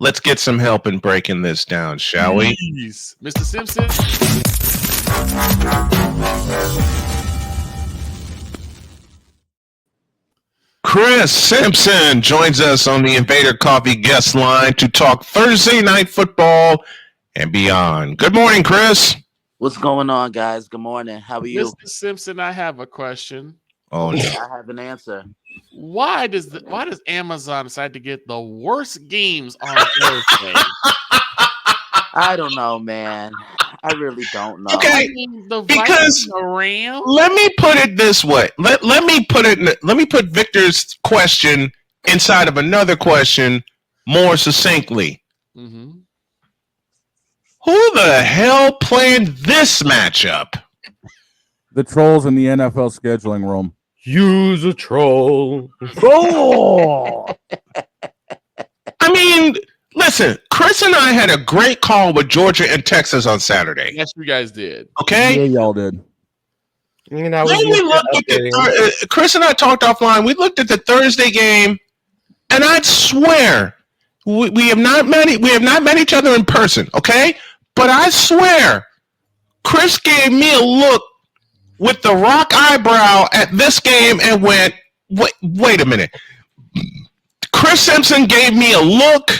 Let's get some help in breaking this down, shall we? Please, Mr. Simpson. Chris Simpson joins us on the Invader Coffee guest line to talk Thursday night football and beyond. Good morning, Chris. What's going on, guys? Good morning. How are you? Mr. Simpson, I have a question. Oh no. I have an answer. Why does Amazon decide to get the worst games on Thursday? I don't know, man. I really don't know. Okay, The because Vikings, the Rams. let me put it this way. Let me put Victor's question inside of another question more succinctly. Mm-hmm. Who the hell planned this matchup? The trolls in the NFL scheduling room. Use a troll. Oh! I mean, listen, Chris and I had a great call with Georgia and Texas on Saturday. Yes, you guys did. Okay? Yeah, y'all did. Then we looked at Chris and I talked offline. We looked at the Thursday game, and I'd swear we have not met each other in person, okay? But I swear, Chris gave me a look with the rock eyebrow at this game and went, wait a minute. Chris Simpson gave me a look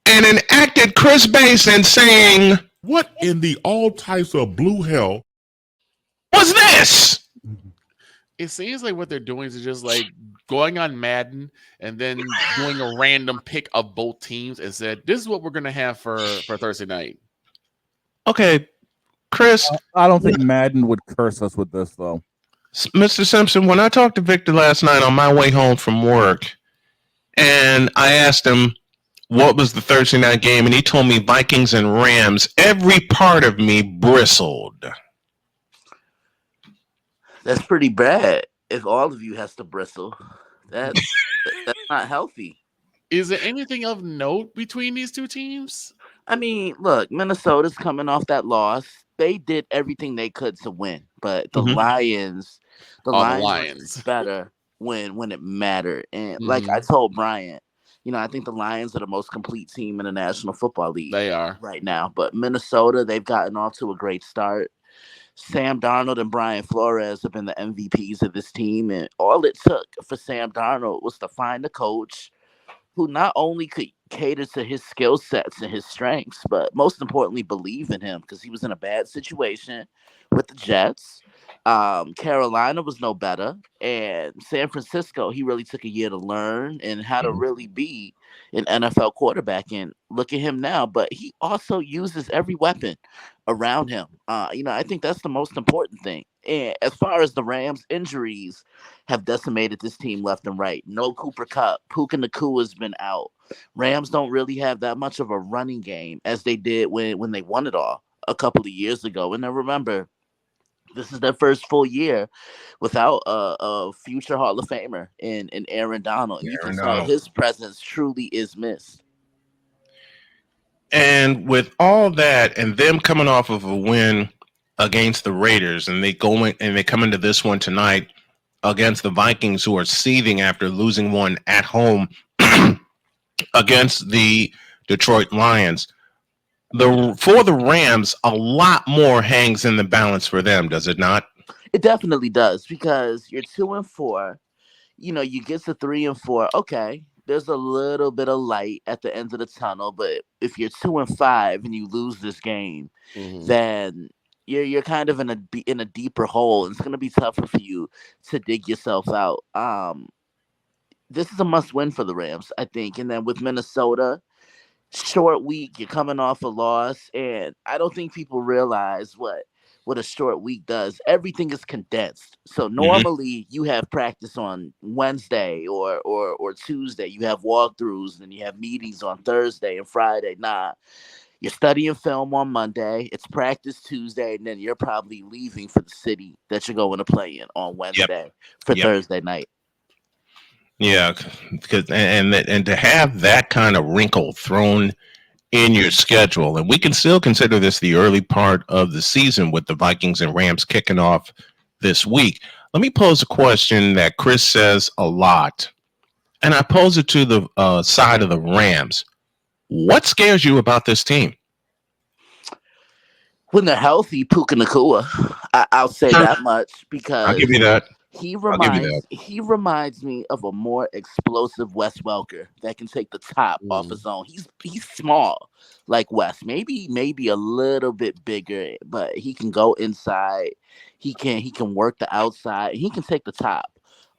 and enacted Chris Basin saying, "What in the all types of blue hell was this?" It seems like what they're doing is just like going on Madden and then doing a random pick of both teams and said, "This is what we're gonna have for Thursday night." Okay, Chris. I don't think Madden would curse us with this, though. Mr. Simpson, when I talked to Victor last night on my way home from work, and I asked him what was the Thursday night game, and he told me Vikings and Rams, every part of me bristled. That's pretty bad. If all of you has to bristle, that's not healthy. Is there anything of note between these two teams? I mean, look, Minnesota's coming off that loss. They did everything they could to win, but the Lions were better when it mattered. And like I told Bryant, I think the Lions are the most complete team in the National Football League. They are right now. But Minnesota, they've gotten off to a great start. Sam Darnold and Brian Flores have been the MVPs of this team, and all it took for Sam Darnold was to find a coach who not only could cater to his skill sets and his strengths, but most importantly, believe in him, because he was in a bad situation with the Jets. Carolina was no better, and San Francisco, he really took a year to learn and how to really be an NFL quarterback. And look at him now, but he also uses every weapon around him. I think that's the most important thing. And as far as the Rams, injuries have decimated this team left and right. No Cooper Kupp. Puka Nacua has been out. Rams don't really have that much of a running game as they did when they won it all a couple of years ago. And then remember, this is their first full year without a future Hall of Famer in Aaron Donald. You can tell his presence truly is missed. And with all that, and them coming off of a win against the Raiders, and they come into this one tonight against the Vikings, who are seething after losing one at home against the Detroit Lions. For the Rams, a lot more hangs in the balance for them, does it not? It definitely does, because you're 2-4. You get to 3-4. Okay, there's a little bit of light at the end of the tunnel, but if you're 2-5 and you lose this game, then you're kind of in a deeper hole, and it's going to be tougher for you to dig yourself out. This is a must-win for the Rams, I think. And then with Minnesota, short week, you're coming off a loss, and I don't think people realize what a short week does. Everything is condensed. So normally you have practice on Wednesday or Tuesday. You have walkthroughs, and you have meetings on Thursday and Friday. Nah, you're studying film on Monday. It's practice Tuesday, and then you're probably leaving for the city that you're going to play in on Wednesday for Thursday night. Yeah, because and to have that kind of wrinkle thrown in your schedule, and we can still consider this the early part of the season with the Vikings and Rams kicking off this week. Let me pose a question that Chris says a lot and I pose it to the side of the Rams. What scares you about this team? When they're healthy, Puka Nacua. I'll say that much I'll because give you that. he I'll give you that. reminds me of a more explosive Wes Welker that can take the top off his own. He's small like Wes, maybe a little bit bigger, but he can go inside. He can work the outside. He can take the top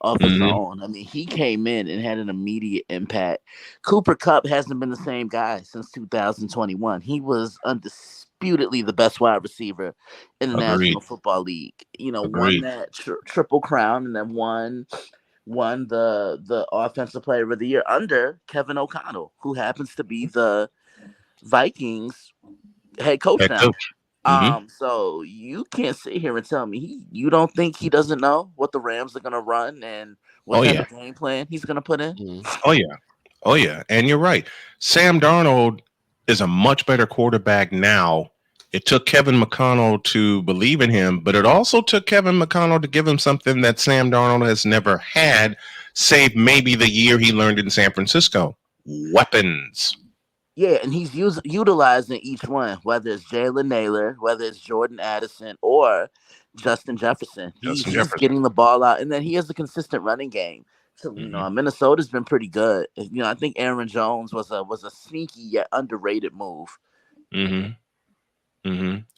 off his own. I mean, he came in and had an immediate impact. Cooper Kupp hasn't been the same guy since 2021. He was undisputedly the best wide receiver in the Agreed. National Football League. You know, Agreed. won that triple crown and then won the offensive player of the year under Kevin O'Connell, who happens to be the Vikings head coach Head now. coach. So you can't sit here and tell me you don't think he doesn't know what the Rams are gonna run and what type of game plan he's gonna put in. Oh yeah, and you're right. Sam Darnold is a much better quarterback now. It took Kevin McConnell to believe in him, but it also took Kevin McConnell to give him something that Sam Darnold has never had, save maybe the year he learned in San Francisco: weapons. Yeah, and he's utilizing each one, whether it's Jalen Naylor, whether it's Jordan Addison, or Justin Jefferson. He's getting the ball out, and then he has a consistent running game. So Minnesota's been pretty good. I think Aaron Jones was a sneaky yet underrated move. And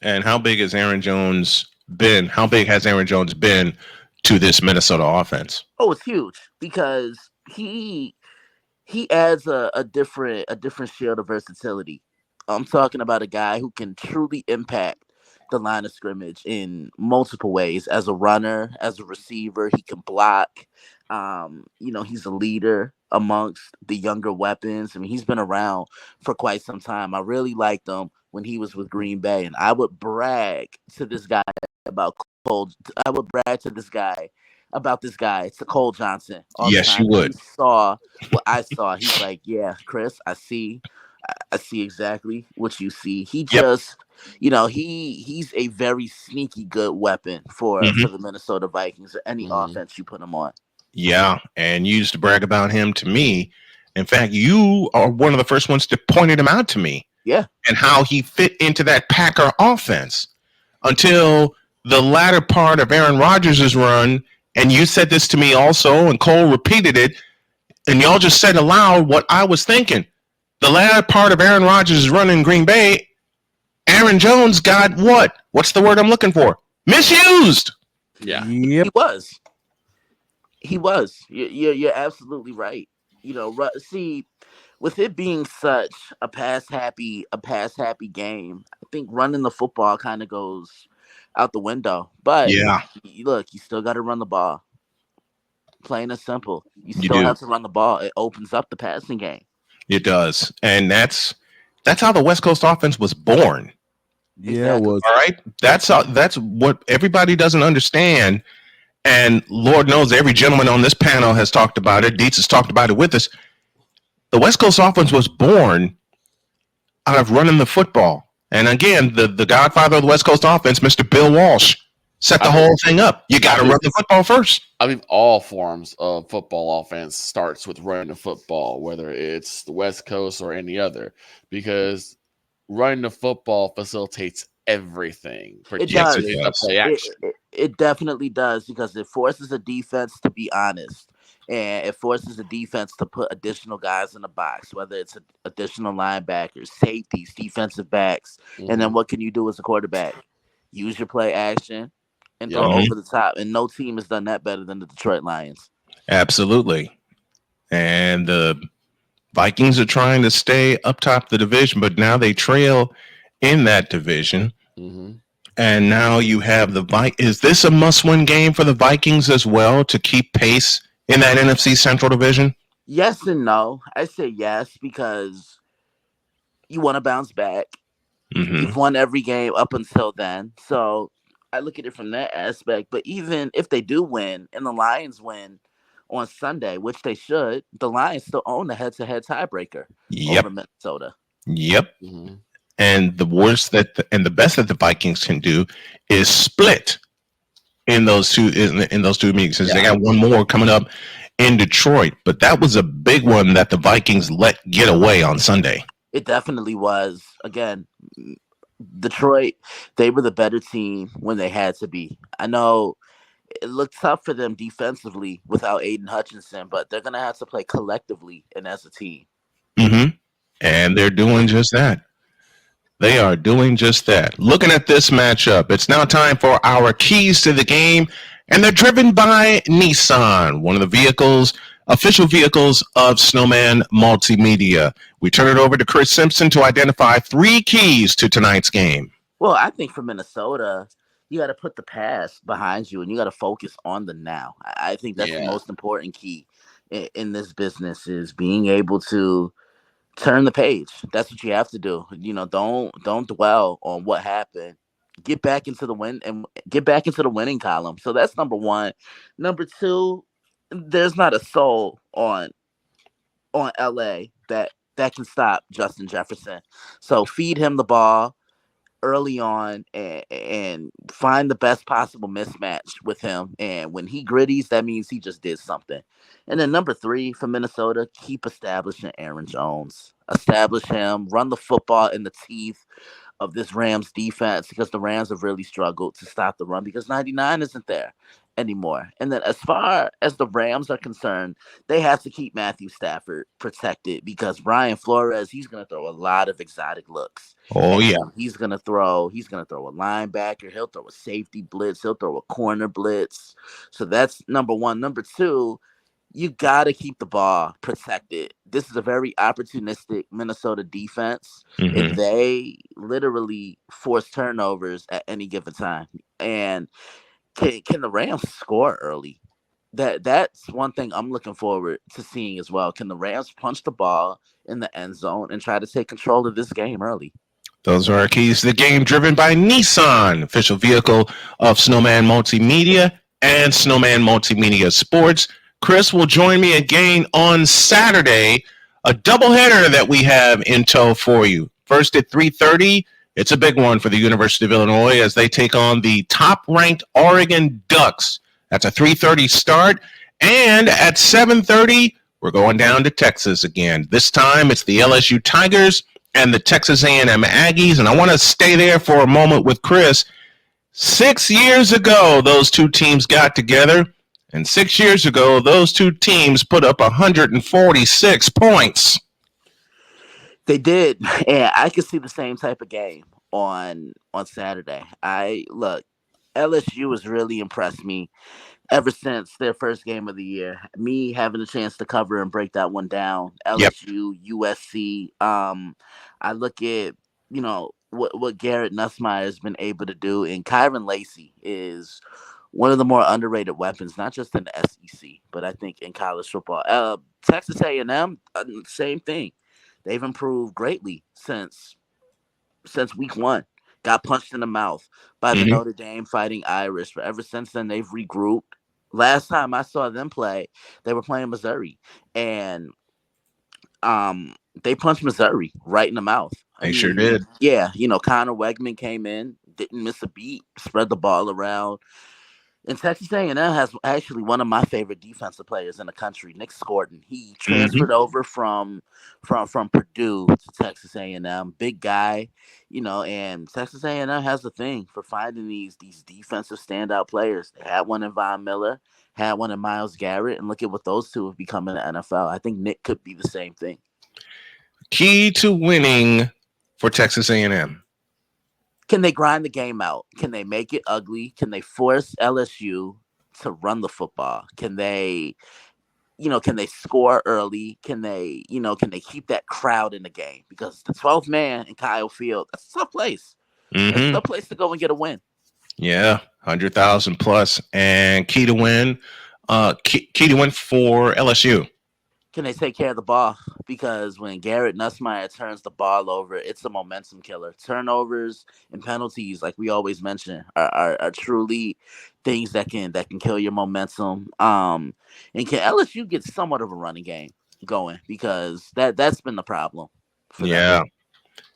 how big has Aaron Jones been? How big has Aaron Jones been to this Minnesota offense? Oh, it's huge because he adds a different shield of versatility. I'm talking about a guy who can truly impact the line of scrimmage in multiple ways. As a runner, as a receiver, he can block. He's a leader amongst the younger weapons. I mean, he's been around for quite some time. I really liked him when he was with Green Bay, and I would brag to this guy about Cole. I would brag to this guy about this guy, to Cole Johnson. Yes, you would. He saw what I saw. He's like, yeah, Chris, I see exactly what you see. He just, he's a very sneaky good weapon for the Minnesota Vikings or any offense you put him on. Yeah, and you used to brag about him to me. In fact, you are one of the first ones to pointed him out to me. Yeah. And how he fit into that Packer offense until the latter part of Aaron Rodgers' run. And you said this to me also, and Cole repeated it, and y'all just said aloud what I was thinking. The latter part of Aaron Rodgers' run in Green Bay, Aaron Jones got what? What's the word I'm looking for? Misused. Yeah. Yep. He was. You're absolutely right. See, with it being such a pass happy game, I think running the football kind of goes out the window. But look, you still got to run the ball. Plain and simple. You still have to run the ball. It opens up the passing game. It does, and that's how the West Coast offense was born. Yeah, it was. All right, that's what everybody doesn't understand. And Lord knows every gentleman on this panel has talked about it. Dietz has talked about it with us. The West Coast offense was born out of running the football. And again, the godfather of the West Coast offense, Mr. Bill Walsh, set the whole thing up. You got to run the football first. I mean, all forms of football offense starts with running the football, whether it's the West Coast or any other, because running the football facilitates everything. It does. It definitely does, because it forces a defense to be honest, and it forces a defense to put additional guys in the box, whether it's additional linebackers, safeties, defensive backs. And then what can you do as a quarterback? Use your play action and throw over the top. And no team has done that better than the Detroit Lions. Absolutely. And the Vikings are trying to stay up top of the division, but now they trail in that division. And now you have the Vikings. Is this a must-win game for the Vikings as well to keep pace in that NFC Central division? Yes and no. I say yes because you want to bounce back. You've won every game up until then. So I look at it from that aspect. But even if they do win and the Lions win on Sunday, which they should, the Lions still own the head-to-head tiebreaker over Minnesota. And the worst and the best that the Vikings can do is split in those two meetings. Since they got one more coming up in Detroit, but that was a big one that the Vikings let get away on Sunday. It definitely was. Again, Detroit, they were the better team when they had to be. I know it looked tough for them defensively without Aiden Hutchinson, but they're going to have to play collectively and as a team. Mm-hmm. And they're doing just that. They are doing just that. Looking at this matchup, it's now time for our keys to the game, and they're driven by Nissan, one of the official vehicles of Snowman Multimedia. We turn it over to Chris Simpson to identify 3 keys to tonight's game. Well, I think for Minnesota, you got to put the past behind you and you got to focus on the now. I think that's the most important key in this business is being able to turn the page. That's what you have to do. Don't dwell on what happened. Get back into the winning column. So that's number 1. Number 2, there's not a soul on LA that can stop Justin Jefferson. So feed him the ball early on and find the best possible mismatch with him. And when he gritties, that means he just did something. And then number 3 for Minnesota, keep establishing Aaron Jones. Establish him, run the football in the teeth of this Rams defense because the Rams have really struggled to stop the run because 99 isn't there anymore. And then as far as the Rams are concerned, they have to keep Matthew Stafford protected because Brian Flores, he's going to throw a lot of exotic looks. Oh, yeah. He's going to throw a linebacker. He'll throw a safety blitz. He'll throw a corner blitz. So that's number 1. Number 2, you got to keep the ball protected. This is a very opportunistic Minnesota defense. Mm-hmm. And they literally force turnovers at any given time. And can the Rams score early? That's one thing I'm looking forward to seeing as well. Can the Rams punch the ball in the end zone and try to take control of this game early? Those are our keys to the game, driven by Nissan, official vehicle of Snowman Multimedia and Snowman Multimedia Sports. Chris will join me again on Saturday, a doubleheader that we have in tow for you. First at 3:30, it's a big one for the University of Illinois as they take on the top-ranked Oregon Ducks. That's a 3:30 start. And at 7:30, we're going down to Texas again. This time, it's the LSU Tigers and the Texas A&M Aggies. And I want to stay there for a moment with Chris. 6 years ago, those two teams got together. And 6 years ago, those two teams put up 146 points. They did. And I could see the same type of game on Saturday. LSU has really impressed me ever since their first game of the year. Me having a chance to cover and break that one down. LSU, USC. I look at, what Garrett Nussmeier has been able to do. And Kyron Lacey is one of the more underrated weapons, not just in the SEC, but I think in college football. Texas A&M, same thing. They've improved greatly since week 1. Got punched in the mouth by the Notre Dame Fighting Irish, but ever since then they've regrouped. Last time I saw them play, they were playing Missouri, and they punched Missouri right in the mouth. They sure did. Yeah, Connor Wegman came in, didn't miss a beat, spread the ball around. And Texas A&M has actually one of my favorite defensive players in the country, Nick Scorton. He transferred over from Purdue to Texas A&M. Big guy, and Texas A&M has a thing for finding these defensive standout players. They had one in Von Miller, had one in Myles Garrett, and look at what those two have become in the NFL. I think Nick could be the same thing. Key to winning for Texas A&M. Can they grind the game out? Can they make it ugly? Can they force LSU to run the football? Can they score early? Can they keep that crowd in the game? Because the 12th man in Kyle Field, that's a tough place. It's a tough place to go and get a win. Yeah, 100,000 plus. And key to win for LSU. Can they take care of the ball? Because when Garrett Nussmeier turns the ball over, it's a momentum killer. Turnovers and penalties, like we always mention, are truly things that can kill your momentum. And can LSU get somewhat of a running game going? Because that's been the problem. Yeah,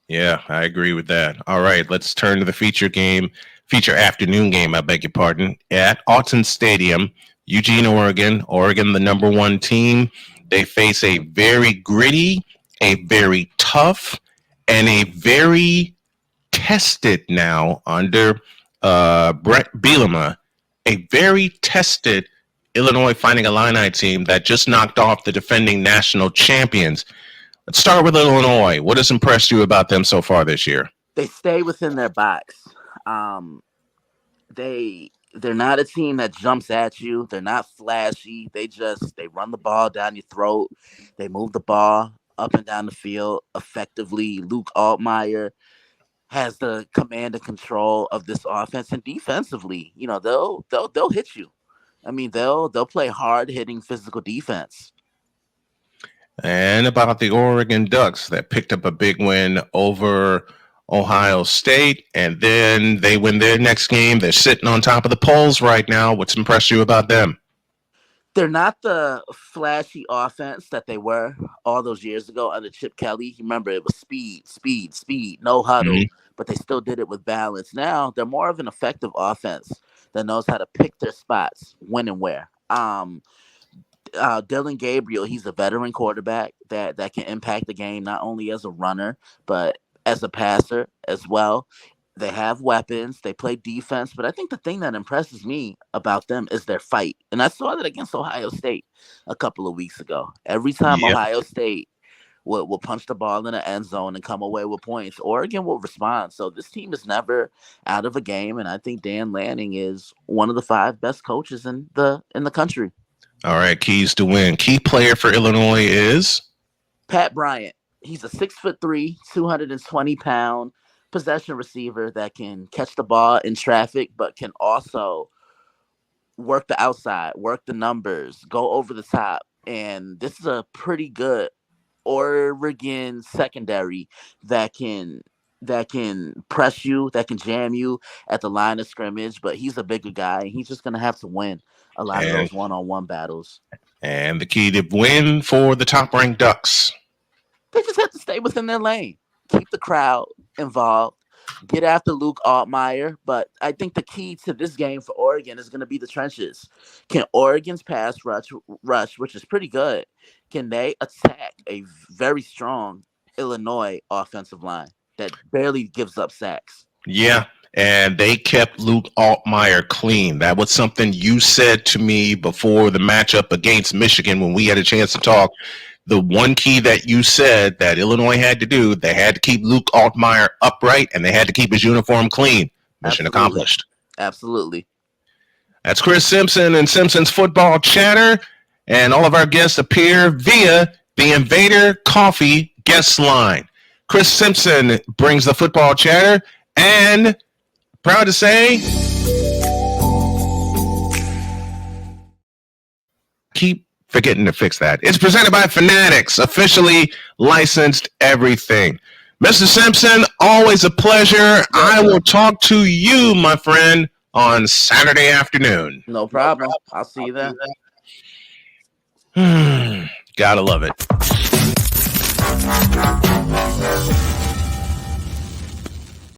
I agree with that. All right, let's turn to the feature afternoon game, I beg your pardon, at Autzen Stadium. Eugene, Oregon. Oregon, the number 1 team. They face a very gritty, a very tough, and a very tested now under Brett Bielema, a very tested Illinois Fighting Illini team that just knocked off the defending national champions. Let's start with Illinois. What has impressed you about them so far this year? They stay within their box. They're not a team that jumps at you. They're not flashy. They run the ball down your throat. They move the ball up and down the field effectively. Luke Altmaier has the command and control of this offense, and defensively, they'll hit you. I mean, they'll play hard hitting physical defense. And about the Oregon Ducks that picked up a big win over Ohio State, and then they win their next game. They're sitting on top of the polls right now. What's impressed you about them? They're not the flashy offense that they were all those years ago under Chip Kelly. You remember, it was speed, no huddle, but they still did it with balance. Now they're more of an effective offense that knows how to pick their spots, when and where. Dylan Gabriel, he's a veteran quarterback that can impact the game not only as a runner, but as a passer as well. They have weapons. They play defense. But I think the thing that impresses me about them is their fight. And I saw that against Ohio State a couple of weeks ago. Every time Ohio State will punch the ball in the end zone and come away with points, Oregon will respond. So this team is never out of a game. And I think Dan Lanning is one of the 5 best coaches in the country. All right, keys to win. Key player for Illinois is Pat Bryant. He's a 6'3", 220-pound possession receiver that can catch the ball in traffic, but can also work the outside, work the numbers, go over the top. And this is a pretty good Oregon secondary that can press you, that can jam you at the line of scrimmage. But he's a bigger guy, and he's just going to have to win a lot of those one-on-one battles. And the key to win for the top-ranked Ducks? They just have to stay within their lane, keep the crowd involved, get after Luke Altmaier. But I think the key to this game for Oregon is going to be the trenches. Can Oregon's pass rush, which is pretty good, can they attack a very strong Illinois offensive line that barely gives up sacks? Yeah, and they kept Luke Altmaier clean. That was something you said to me before the matchup against Michigan when we had a chance to talk. The one key that you said that Illinois had to do, they had to keep Luke Altmaier upright, and they had to keep his uniform clean. Mission accomplished. Absolutely. That's Chris Simpson and Simpson's Football Chatter, and all of our guests appear via the Invader Coffee guest line. Chris Simpson brings the Football Chatter, and proud to say, keep forgetting to fix that. It's presented by Fanatics, officially licensed everything. Mr. Simpson, always a pleasure. I will talk to you, my friend, on Saturday afternoon. No problem. I'll see you then. Gotta love it.